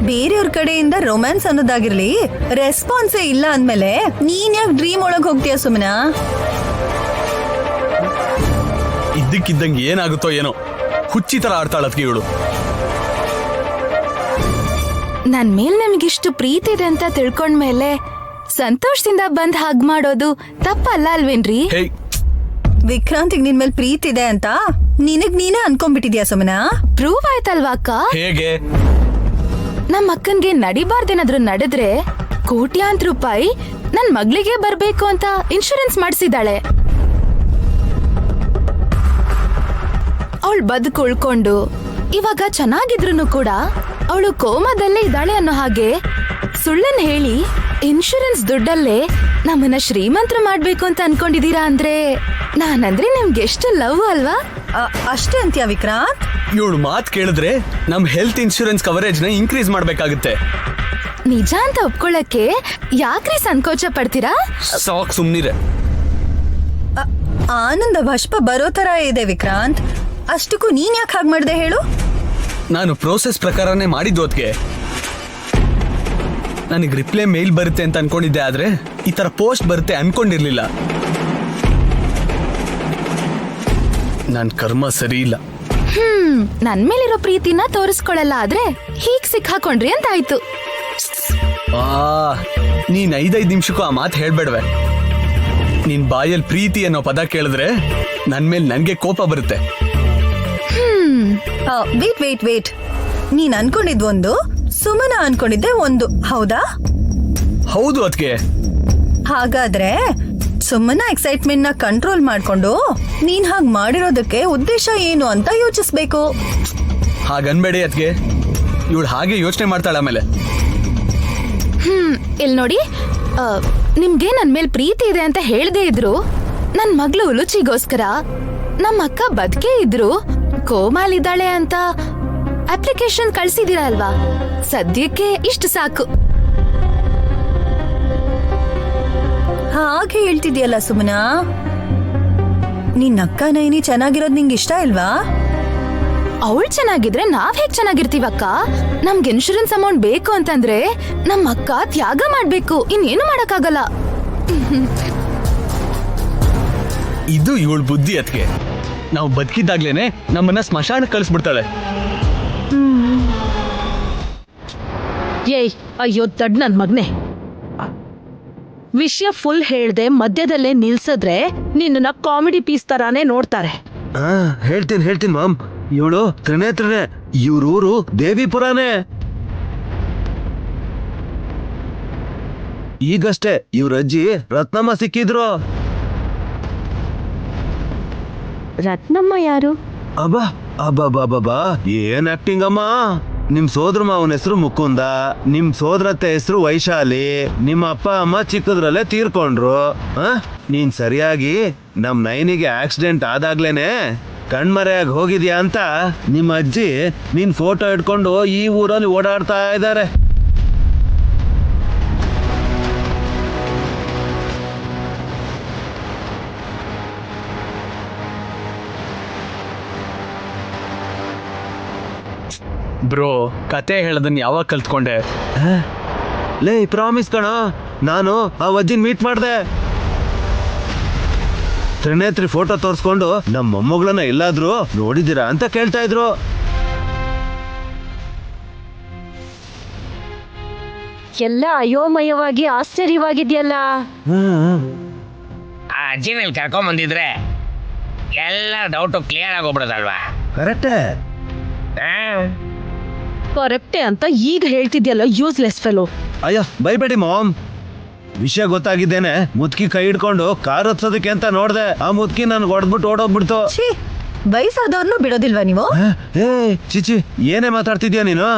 ಬೇರೆಯವ್ರ ಕಡೆಯಿಂದ ರೊಮ್ಯಾನ್ಸ್ ಅನ್ನೋದಾಗಿರ್ಲಿ ರೆಸ್ಪಾನ್ಸೇ ಇಲ್ಲ ಅಂದ್ಮೇಲೆ ನೀನ್ ಯಾಕೆ ಡ್ರೀಮ್ ಒಳಗ್ ಹೋಗ್ತೀಯ ಸುಮ್ಮನ? ಇದ್ದಕ್ಕಿದ್ದಂಗೆ ಏನಾಗುತ್ತೋ ಏನೋ, ಹುಚ್ಚಿ ತರ ಆಡ್ತಾಳತ್ಗೆ ಇವಳು. ನನ್ ಮೇಲ್ ನಿಮ್ಗಿಷ್ಟು ಪ್ರೀತಿ ಇದೆ ಅಂತ ತಿಳ್ಕೊಂಡ್ಮೇಲೆ ಸಂತೋಷದಿಂದ ಬಂದ್ ಹಗ್ ಮಾಡೋದು ತಪ್ಪಲ್ಲ ಅಲ್ವೇನ್ರಿ? ವಿಕ್ರಾಂತಿಗ್ ನಿನ್ ಮೇಲೆ ಪ್ರೀತಿ ಇದೆ ಅಂತ ನಿನಗ್ ನೀನೇ ಅನ್ಕೊಂಡ್ಬಿಟ್ಟಿದ್ಯಾ ಸುಮನ? ಪ್ರೂವ್ ಆಯ್ತಲ್ವಾ ಅಕ್ಕ? ಹೇಗೆ? ನಮ್ಮ ಅಕ್ಕನ್ಗೆ ನಡಿಬಾರ್ದೇನಾದ್ರು ನಡೆದ್ರೆ ಕೋಟ್ಯಾಂತರ ರೂಪಾಯಿ ನನ್ ಮಗಳಿಗೆ ಬರ್ಬೇಕು ಅಂತ ಇನ್ಶೂರೆನ್ಸ್ ಮಾಡಿಸಿದಾಳೆ. ಅವಳು ಬದುಕು ಉಳ್ಕೊಂಡು ಇವಾಗ ಚೆನ್ನಾಗಿದ್ರು ಕೂಡ ಅವಳು ಕೋಮಾದಲ್ಲೇ ಇದ್ದಾಳೆ ಅನ್ನೋ ಹಾಗೆ ಸುಳ್ಳನ್ ಹೇಳಿ ಇನ್ಶೂರೆನ್ಸ್ ದುಡ್ಡಲ್ಲೇ ನಮ್ಮನ್ನ ಶ್ರೀಮಂತರು ಮಾಡ್ಬೇಕು ಅಂತ ಅನ್ಕೊಂಡಿದೀರಾ ಅಂದ್ರೆ ನಾನಂದ್ರೆ ನಿಮ್ಗೆ ಎಷ್ಟು ಲವ್ ಅಲ್ವಾ? ಅಷ್ಟೇ ಅಂತ್ಯಾ ವಿಕ್ರಾಂತ್? ಇವಳು ಮಾತ್ ಕೇಳಿದ್ರೆ ನಮ್ ಹೆಲ್ತ್ ಇನ್ಶೂರೆನ್ಸ್ ಕವರೇಜ್ ನ ಇನ್ಕ್ರೀಸ್ ಮಾಡ್ಬೇಕಾಗುತ್ತೆ. ನಿಜ ಅಂತ ಒಪ್ಕೊಳ್ಳಕ್ಕೆ ಯಾಕ್ರಿ ಸಂಕೋಚ ಪಡ್ತೀರಾ? ಸಾಕ್ ಸುಮ್ನಿರೆ. ಆನಂದ ಬಾಷ್ಪ ಬರೋ ತರ ಇದೆ ವಿಕ್ರಾಂತ್. ಅಷ್ಟಕ್ಕೂ ನೀನ್ ಯಾಕೆ ಹಾಗೆ ಮಾಡ್ದೆ ಹೇಳು? ನಾನು ಪ್ರೋಸೆಸ್ ಪ್ರಕಾರನೇ ಮಾಡಿದ್ದು ಅದಕ್ಕೆ. ನನಗೆ ರಿಪ್ಲೈ ಮೇಲ್ ಬರುತ್ತೆ ಅಂತ ಅನ್ಕೊಂಡಿದ್ದೆ, ಆದ್ರೆ ಈ ತರ ಪೋಸ್ಟ್ ಬರುತ್ತೆ ಅನ್ಕೊಂಡಿರ್ಲಿಲ್ಲ. ನನ್ ಕರ್ಮ ಸರಿ ಇಲ್ಲ. ನನ್ ಮೇಲಿರೋ ಪ್ರೀತಿನ ತೋರಿಸ್ಕೊಳಲ್ಲ ಆದ್ರೆ ಹೀಗ್ ಸಿಕ್ಕಾಕೊಂಡ್ರಿ ಅಂತ ಆಯ್ತು. ನೀನ್ 5 ನಿಮಿಷಕ್ಕೂ ಆ ಮಾತು ಹೇಳ್ಬೇಡ್ವೆ. ನಿನ್ ಬಾಯಲ್ಲಿ ಪ್ರೀತಿ ಅನ್ನೋ ಪದ ಕೇಳಿದ್ರೆ ನನ್ ಮೇಲೆ ನನ್ಗೆ ಕೋಪ ಬರುತ್ತೆ. ವೇಟ್ ನೀನ್ ಅನ್ಕೊಂಡಿದ್ ಒಂದು, ಸುಮನ ಅನ್ಕೊಂಡಿದ್ದೆ ಒಂದು, ಹೌದಾ? ಹೌದು ಅದಕ್ಕೆ. ಹಾಗಾದ್ರೆ ಸುಮ್ಮನ ಎಕ್ಸೈಟ್ಮೆಂಟ್ ನ ಕಂಟ್ರೋಲ್ ಮಾಡ್ಕೊಂಡು ನೀನ್ ಹಾಗ್ ಮಾಡಿರೋದಕ್ಕೆ ಉದ್ದೇಶ ಏನು ಅಂತ ಯೋಚಿಸ್ಬೇಕು. ಹಾಗನ್ಬೇಡಿ ಅದಕ್ಕೆ. ಇವಳು ಹಾಗೆ ಯೋಚನೆ ಮಾಡ್ತಾಳ ಆಮೇಲೆ. ಇಲ್ ನೋಡಿ, ನಿಮ್ಗೆ ನನ್ ಮೇಲ್ ಪ್ರೀತಿ ಇದೆ ಅಂತ ಹೇಳ್ದೇ ಇದ್ರು ನನ್ ಮಗ್ಳು ಉಲುಚಿಗೋಸ್ಕರ ನಮ್ಮ ಅಕ್ಕ ಬದುಕೇ ಇದ್ರು ಕೋಮಾಲಿದ್ದಾಳೆ ಅಂತ ಅಪ್ಲಿಕೇಶನ್ ಕಳ್ಸಿದೀರ ಅಲ್ವಾ? ಸದ್ಯಕ್ಕೆ ಇಷ್ಟು ಸಾಕು. ಹಾಗೆ ಹೇಳ್ತಿದ್ಯಲ್ಲ ಸುಮನ, ನಿನ್ನ ಅಕ್ಕ ನೈನಿ ಚೆನ್ನಾಗಿರೋದ್ ನಿಂಗೆ ಇಷ್ಟ ಇಲ್ವಾ? ಅವಳು ಚೆನ್ನಾಗಿದ್ರೆ ನಾವ್ ಹೇಗ್ ಚೆನ್ನಾಗಿರ್ತೀವಕ್ಕ? ನಮ್ಗೆ ಇನ್ಶೂರೆನ್ಸ್ ಅಮೌಂಟ್ ಬೇಕು ಅಂತಂದ್ರೆ ನಮ್ಮ ಅಕ್ಕ ತ್ಯಾಗ ಮಾಡ್ಬೇಕು, ಇನ್ನೇನು ಮಾಡಕ್ಕಾಗಲ್ಲ. ಇದು ಇವಳು ಬುದ್ಧಿ ಅದಕ್ಕೆ. ನಾವು ಬದುಕಿದ್ದಾಗ್ಲೇನೆ ನಮ್ಮನ್ನ ಸ್ಮಶಾನಕ್ಕೆ ಕಳಿಸ್ಬಿಡ್ತಾಳೆ. ಏಯ್, ಅಯ್ಯೋ ದಡ್ ನನ್ ಮಗ್ನೆ, ವಿಷಯ ಫುಲ್ ಹೇಳ್ದೆ ಮಧ್ಯದಲ್ಲೇ ನಿಲ್ಸಿದ್ರೆ ನಿನ್ನ ಕಾಮಿಡಿ ಪೀಸ್ ತರಾನೇ ನೋಡ್ತಾರೆ. ಹೇಳ್ತೀನಿ ಮಾಮ್. ಇವಳು ತ್ರಿನೇತ್ರನೇ, ಇವ್ರೂರು ದೇವಿಪುರಾನೇ. ಈಗಷ್ಟೇ ಇವ್ರ ಅಜ್ಜಿ ರತ್ನಮ್ಮ ಸಿಕ್ಕಿದ್ರು. ರತ್ನಮ್ಮ ಯಾರು? ಅಬ್ಬಾ ಏನ್ ಆಕ್ಟಿಂಗ್ ಅಮ್ಮ. ನಿಮ್ ಸೋದರ ಮಾವನ ಹೆಸರು ಮುಕುಂದ, ನಿಮ್ ಸೋದರತ್ತೆ ಹೆಸರು ವೈಶಾಲಿ, ನಿಮ್ಮ ಅಪ್ಪ ಅಮ್ಮ ಚಿಕ್ಕದ್ರಲ್ಲೇ ತೀರ್ಕೊಂಡ್ರು. ನೀನ್ ಸರಿಯಾಗಿ ನಮ್ ನೈನಿಗೆ ಆಕ್ಸಿಡೆಂಟ್ ಆದಾಗ್ಲೇನೆ ಕಣ್ಮರೆಯಾಗಿ ಹೋಗಿದ್ಯಾ ಅಂತ ನಿಮ್ಮ ಅಜ್ಜಿ ನಿನ್ ಫೋಟೋ ಇಟ್ಕೊಂಡು ಈ ಊರಲ್ಲಿ ಓಡಾಡ್ತಾ ಇದ್ದಾರೆ. ಬ್ರೋ, ಕತೆ ಹೇಳೋದನ್ನ ಯಾವಾಗ ಕಲ್ತ್ಕೊಂಡೆ? ಲೇ ಪ್ರಾಮಿಸ್ ಕಣ, ನಾನು ಆ ಅಜ್ಜಿನ ಮೀಟ್ ಮಾಡ್ದೆ. ತ್ರಿನೇತ್ರಿ ಫೋಟೋ ತೋರಿಸ್ಕೊಂಡು ನಮ್ಮ ಮೊಮ್ಮಗಳನ್ನ ಎಲ್ಲಾದ್ರೂ ನೋಡಿದಿರಾ ಅಂತ ಕೇಳ್ತಾ ಇದ್ರು. ಎಲ್ಲ ಅಯೋಮಯವಾಗಿ ಆಶ್ಚರ್ಯವಾಗಿದ್ಯಲ್ಲ. ಆ ಅಜ್ಜಿನಲ್ಲಿ ಕರ್ಕೊಂಡ್ ಬಂದಿದ್ರೆ ಎಲ್ಲ ಡೌಟು ಕ್ಲಿಯರ್ ಆಗೋಗ್ಬಿಡೋದಲ್ವಾ? ಕರೆಕ್ಟೇ. ಕರೆಕ್ಟೆ ಅಂತ ಈಗ ಹೇಳ್ತಿದ್ಯಲ್ಲ, ಯೂಸ್ಲೆಸ್ ಫೆಲೋ. ಅಯ್ಯೋ ಬೈಬೇಡಿ ಮಾಮ್. ವಿಷಯ ಗೊತ್ತಾಗಿದ್ದೇನೆ ಮುದ್ಕಿ ಕೈ ಹಿಡ್ಕೊಂಡು ಕಾರ್ ಹತ್ಸೋದಕ್ಕೆ ಅಂತ ನೋಡ್ದೆ. ಆ ಮುದ್ಕಿ ನನ್ಗೆ ಹೊಡೆದ್ಬಿಟ್ಟು ಓಡೋಗ್ಬಿಡ್ತು. ವಯಸ್ಸಾದವ್ರನ್ನೂ ಬಿಡೋದಿಲ್ವಾ ನೀವು? ಏ ಚಿಚಿ, ಏನೇ ಮಾತಾಡ್ತಿದ್ಯಾ ನೀನು?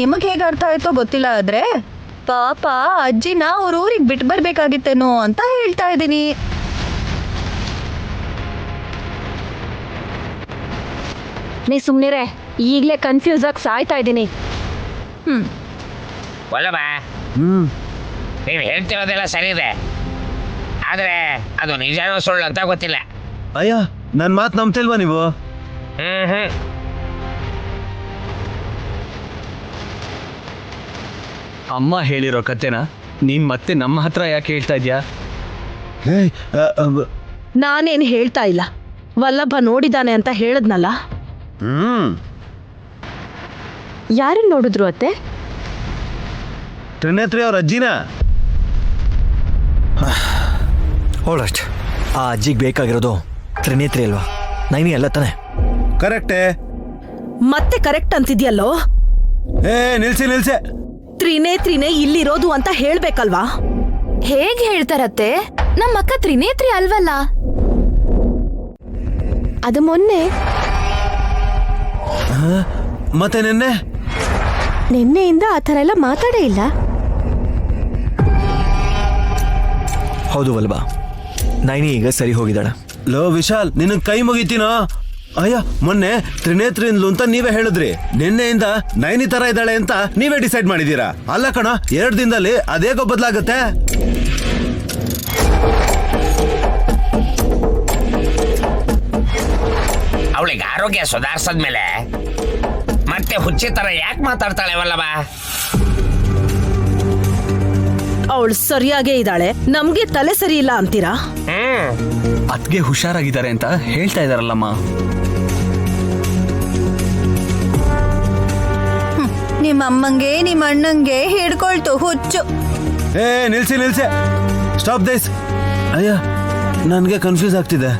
ನಿಮಗ್ ಹೇಗ ಅರ್ಥ ಆಯ್ತೋ ಗೊತ್ತಿಲ್ಲ, ಆದ್ರೆ ಪಾಪ ಅಜ್ಜಿನ ಅವ್ರ ಊರಿಗೆ ಬಿಟ್ಟು ಬರ್ಬೇಕಾಗಿತ್ತೇನೋ ಅಂತ ಹೇಳ್ತಾ ಇದ್ದೀನಿ. ನೀ ಸುಮ್ನಿರೆ, ಈಗ್ಲೇ ಕನ್ಫ್ಯೂಸ್ ಆಗಿ ಸಾಯ್ತಾ ಇದ್ದೀನಿ. ಒಲ್ಲಮ್ಮ, ನೀವು ಹೇಳ್ತಿರೋದೆಲ್ಲ ಸರಿ ಇದೆ, ಆದರೆ ಅದು ನಿಜಾನೋ ಸುಳ್ಳು ಅಂತ ಗೊತ್ತಿಲ್ಲ. ಅಯ್ಯ, ನನ್ನ ಮಾತು ನಂಬ್ತಿಲ್ವಾ ನೀವು? ಅಮ್ಮ ಹೇಳಿರೋ ಕತೆನ ನೀನ್ ಮತ್ತೆ ನಮ್ಮ ಹತ್ರ ಯಾಕೆ ಹೇಳ್ತಾ ಇದ್ಯಾ? ಏಯ್, ನಾನೇನ್ ಹೇಳ್ತಾ ಇಲ್ಲ, ವಲ್ಲಭ ನೋಡಿದಾನೆ ಅಂತ ಹೇಳದ್ನಲ್ಲ. ಯಾರನ್ನ ನೋಡಿದ್ರು ಅತ್ತೆ? ತ್ರಿನೇತ್ರಿ ಅವ್ರ ಅಜ್ಜಿನ. ಆಲ್ರೈಟ್, ಆ ಅಜ್ಜಿಗೆ ಬೇಕಾಗಿರೋದು ತ್ರಿನೇತ್ರಿ ಅಲ್ವಾ, ನೈನಿ ಅಲ್ಲ ತಾನೆ? ಕರೆಕ್ಟೇ. ಮತ್ತೆ ಕರೆಕ್ಟ್ ಅಂತಿದ್ಯಲ್ಲೋ. ನಿಲ್ಸೆ. ತ್ರಿನೇತ್ರಿನೇ ಇಲ್ಲಿರೋದು ಅಂತ ಹೇಳ್ಬೇಕಲ್ವಾ? ಹೇಗ್ ಹೇಳ್ತಾರತ್ತೆ? ನಮ್ಮ ಅಕ್ಕ ತ್ರಿನೇತ್ರಿ ಅಲ್ವಲ್ಲ? ಅದು ಮೊನ್ನೆ. ಮತ್ತೆ ನಿನ್ನೆಯಿಂದ ಆ ಥರ ಎಲ್ಲ ಮಾತಾಡೇ ಇಲ್ಲ. ಹೌದು ವಲ್ಬಾ, ನೈನಿ ಈಗ ಸರಿ ಹೋಗಿದ್ದಾಳೆ. ಲೋ ವಿಶಾಲ್, ನಿನಗ್ ಕೈ ಮುಗಿತೀನೋ. ಅಯ್ಯ, ಮೊನ್ನೆ ತ್ರಿನೇತ್ರಿನ್ಲು ಅಂತ ನೀವೇ ಹೇಳಿದ್ರಿ, ನಿನ್ನೆಯಿಂದ ನೈನಿ ತರ ಇದ್ದಾಳೆ ಅಂತ ನೀವೇ ಡಿಸೈಡ್ ಮಾಡಿದೀರಾ. ಅಲ್ಲ ಕಣ, 2 ದಿನದಲ್ಲಿ ಅದೇಗೋ ಬದಲಾಗುತ್ತೆ. ಅವಳಿಗೆ ಆರೋಗ್ಯ ಸುಧಾರಿಸದ್ಮೇಲೆ ಮತ್ತೆ ಹುಚ್ಚಿ ತರ ಯಾಕೆ ಮಾತಾಡ್ತಾಳೆ ವಲ್ಲಭ? ಅವಳು ಸರಿಯಾಗೇ ಇದ್ದಾಳೆ, ನಮ್ಗೆ ತಲೆ ಸರಿ ಇಲ್ಲ ಅಂತೀರಾ? ಅದ್ಗೆ ಹುಷಾರಾಗಿದ್ದಾರೆ ಅಂತ ಹೇಳ್ತಾ ಇದಾರಲ್ಲಮ್ಮ. ನಿಮ್ಮ ಅಮ್ಮಂಗೆ ನಿಮ್ಮ ಅಣ್ಣಂಗೆ ಹಿಡ್ಕೊಳ್ತು ಹುಚ್ಚು. ನಿಲ್ಸೆ. Stop this. ಅಯ್ಯ, ನನ್ಗೆ ಕನ್ಫ್ಯೂಸ್ ಆಗ್ತಿದೆ.